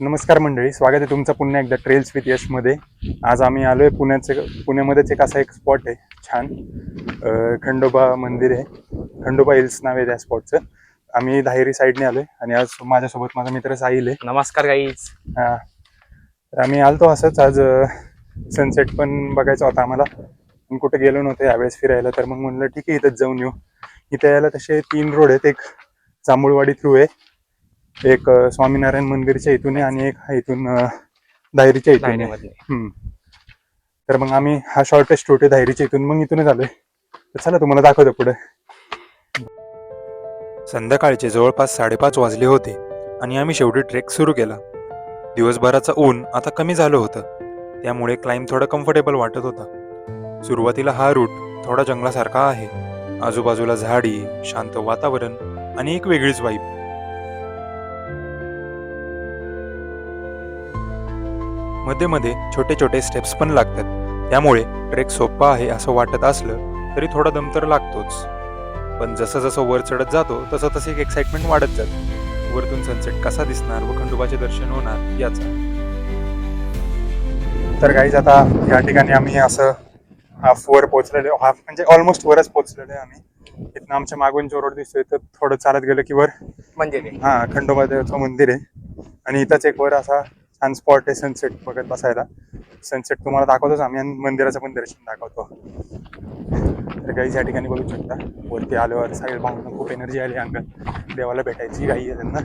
नमस्कार मंडळी, स्वागत आहे तुमचं पुन्हा एकदा ट्रेल्स विथ यशमध्ये. आज आम्ही आलोय पुण्यामध्येच एक असा एक स्पॉट आहे छान. खंडोबा मंदिर आहे. खंडोबा हिल्स नाव आहे त्या स्पॉटचं. आम्ही धायरी साईडने आलोय आणि आज माझ्यासोबत माझा मित्र साहिल आहे. नमस्कार गाईज. तर आम्ही आलतो असंच. आज सनसेट पण बघायचा होता आम्हाला, पण कुठे गेलो नव्हतो यावेळेस फिरायला. तर मग म्हणलं ठीक आहे, इथंच जाऊन येऊ. इथे यायला तसे 3 रोड आहेत. एक जांभूळवाडी थ्रू आहे, एक स्वामीनारायण मंदिरच्या इथून आहे आणि एक इथून धायरीच्या इथून आहे. तर मग आम्ही हा शॉर्टेस्ट रूट आहे धायरीच्या इथून, मग इथूनच आलोय. तर चला तुम्हाला दाखवतो पुढे. संध्याकाळचे जवळपास 5:30 वाजले होते आणि आम्ही शेवटी ट्रेक सुरू केला. दिवसभराचं ऊन आता कमी झालं होतं, त्यामुळे क्लाइंब थोडा कम्फर्टेबल वाटत होता. सुरुवातीला हा रूट थोडा जंगलासारखा आहे. आजूबाजूला झाडी, शांत वातावरण आणि एक वेगळीच वाईब. मध्ये मध्ये छोटे छोटे स्टेप्स पण लागतात, त्यामुळे ट्रेक सोपा आहे असं वाटत असलं तरी थोडा दम तर लागतोच. पण जसं जसं वर चढत जातो तसं तसं एक एक्साइटमेंट वाढत जाते. वरतून सनसेट कसा दिसणार व खंडोबाचे दर्शन होणार याचा. तर गाईज आता या ठिकाणी आम्ही असं हाफ वर पोहोचलेलो, हाफ म्हणजे ऑलमोस्ट वरच पोहोचलेलो आहे आम्ही. इथनं आमच्या मागून जो रोड दिसतोय तर थोडं चालत गेलं की वर मंदिर आहे. खंडोबा देवाचं मंदिर आहे आणि इथंच एक वर असा छान स्पॉट आहे सनसेट बघत बसायला. सनसेट तुम्हाला दाखवतोच आम्ही आणि मंदिराचं पण दर्शन दाखवतो. तर काही या ठिकाणी बघू शकता, वरती आल्यावर साईल भावना खूप एनर्जी आली अंगात. देवाला भेटायची घाई आहे त्यांना.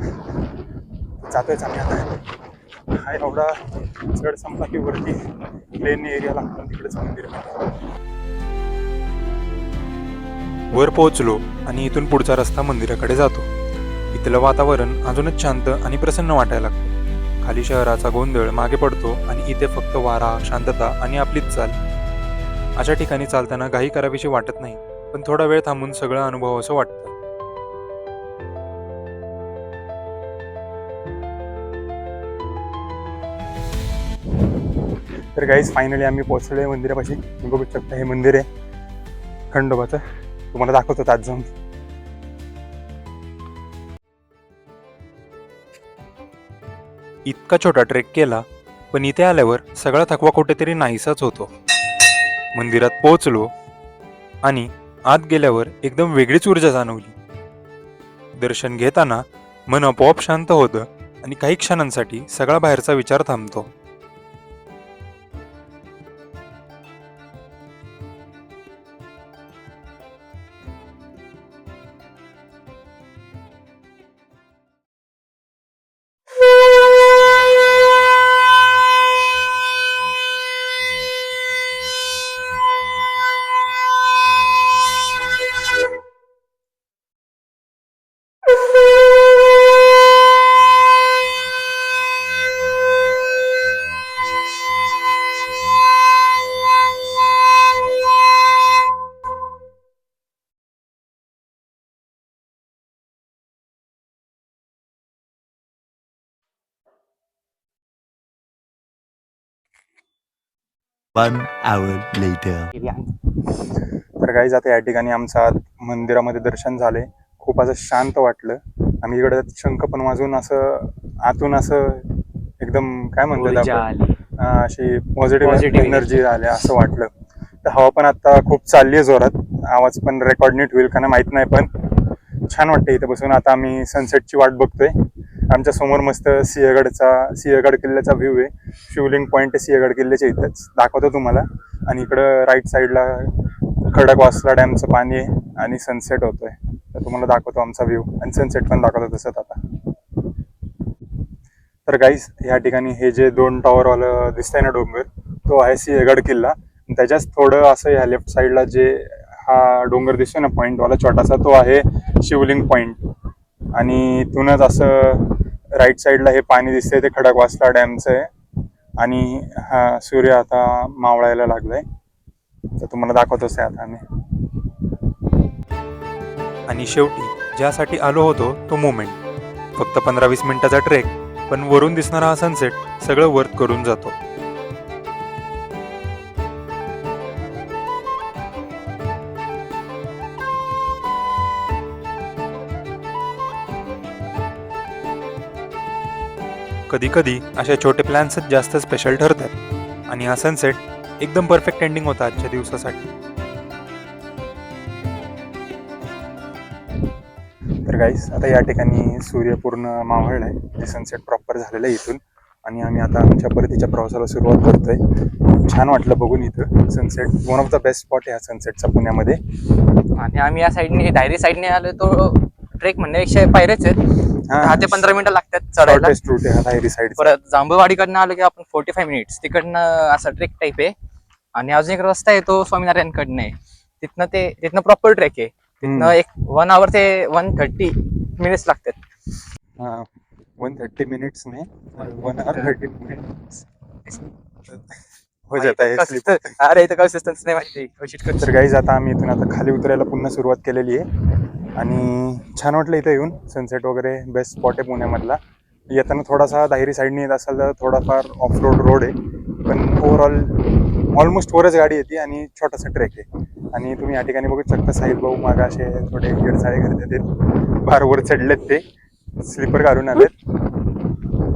जातोयच आम्ही आता. हा एवढा चढ संपला की वरती प्लेन एरिया लागतो, तिकडेच मंदिर. वर पोहोचलो आणि इथून पुढचा रस्ता मंदिराकडे जातो. इथलं वातावरण अजूनच शांत आणि प्रसन्न वाटायला लागतं. खाली शहराचा गोंधळ मागे पडतो आणि इथे फक्त वारा, शांतता आणि आपलीच चाल. अशा ठिकाणी चालताना घाई करावीशी वाटत नाही, पण थोडा वेळ थांबून सगळं अनुभव असं वाटतं. तर गाईज फायनली आम्ही पोहोचलोय मंदिरापाशी. बघू शकता हे मंदिर आहे खंडोबाचं. तुम्हाला दाखवतो आज जाऊन. इतका छोटा ट्रेक केला, पण इथे आल्यावर सगळा थकवा कुठेतरी नाहीसाच होतो. मंदिरात पोहोचलो आणि आत गेल्यावर एकदम वेगळीच ऊर्जा जाणवली. दर्शन घेताना मन आपोआप शांत होतं आणि काही क्षणांसाठी सगळा बाहेरचा विचार थांबतो. One hour later. तर काही जाते या ठिकाणी आमचा मंदिरामध्ये दर्शन झाले. खूप असं शांत वाटलं. आम्ही इकडे शंख पण वाजून असं आतून असं एकदम काय म्हणतात आपण, अशी पॉझिटिव्ह एनर्जी आल्या असं वाटलं. तर हवा पण आता खूप चालली आहे जोरात. आवाज पण रेकॉर्ड नीट होईल का नाही माहित नाही, पण छान वाटतं इथं बसून. आता आम्ही सनसेटची वाट बघतोय. आमच्या समोर मस्त सिंहगड किल्ल्याचा व्ह्यू आहे. शिवलिंग पॉईंट सिंहगड किल्ल्याच्या इथंच दाखवतो तुम्हाला. आणि इकडं राईट साईडला खडकवासला डॅमचं पाणी आहे आणि सनसेट होतोय. तर तुम्हाला दाखवतो आमचा व्ह्यू आणि सनसेट पण दाखवतो तसंच आता. तर गाईस या ठिकाणी हे जे 2 टॉवरवालं दिसतंय ना डोंगर, तो आहे सिंहगड किल्ला. त्याच्याच थोडं असं ह्या लेफ्ट साईडला जे हा डोंगर दिसतोय ना पॉईंटवाला छोटासा, तो आहे शिवलिंग पॉईंट. आणि इथूनच असं राईट साईडला हे पाणी दिसतंय ते खडकवासला डॅमचं आहे. आणि हा सूर्य आता मावळायला लागलाय. तर तुम्हाला दाखवतोच आहे आता आम्ही. आणि शेवटी ज्यासाठी आलो होतो तो मोमेंट. फक्त 15-20 मिनिटाचा ट्रेक, पण वरून दिसणारा हा सनसेट सगळं वर्थ करून जातो. कधी कधी असे छोटे प्लॅन्सच जास्त स्पेशल ठरतात आणि हा सनसेट एकदम परफेक्ट एंडिंग होता आजच्या दिवसासाठी. तर गाईस आता या ठिकाणी सूर्य पूर्ण मावळलाय, म्हणजे सनसेट प्रॉपर झालेलं आहे इथून आणि आम्ही आता आमच्या परतीच्या प्रवासाला सुरुवात करतोय. छान वाटलं बघून इथं sunset. One of the best spot आहे हा सनसेटचा पुण्यामध्ये. आणि आम्ही या साईडने डायरी साईडने आलो तो ट्रेक म्हणण्यापेक्षा पायऱ्याच आहेत. 10 ते 15 मिनिटं लागतात चढायला. शॉर्टेस्ट रूट आहे हा डायरी साईड. परत जांभूळवाडीकडनं आलो की आपण 45 मिनिट्स तिकडनं असा ट्रेक टाईप आहे. आणि अजून एक रस्ता आहे तो स्वामीनारायणकडनं आहे. तिथनं प्रॉपर ट्रेक आहे. तिथनं एक 1 hour ते 130 मिनिट्स लागतात. 130 मिनिट्स में 1 hour 30 मिनिट्स हो जाता है. अरे इथं कन्सिस्टन्स नाही माहिती. तर गाईज आता आम्ही इथून आता खाली उतरायला पुन्हा सुरुवात केलेली आहे आणि छान वाटलं इथं येऊन. सनसेट वगैरे बेस्ट स्पॉट आहे पुण्यामधला. येताना थोडासा दाहिरी साईडने येत असाल तर थोडाफार ऑफ रोड आहे, पण ओव्हरऑल ऑलमोस्ट वरच गाडी येते आणि छोटासा ट्रेक आहे. आणि तुम्ही या ठिकाणी बघू शकता साहिल भाऊ मागे असे थोडे येडसाळे करतात ते, बार वर चढलेत, ते स्लीपर घालून आलेत.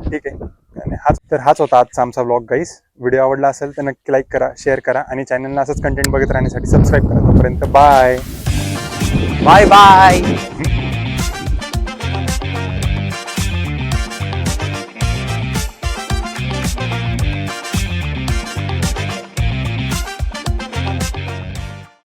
ठीक आहे. आणि हाच होता आजचा आमचा व्लॉग गाईस. व्हिडिओ आवडला असेल तर नक्की लाईक करा, शेअर करा आणि चॅनलला असंच कंटेंट बघत राहण्यासाठी सबस्क्राईब करा. तोपर्यंत बाय बाय बाय.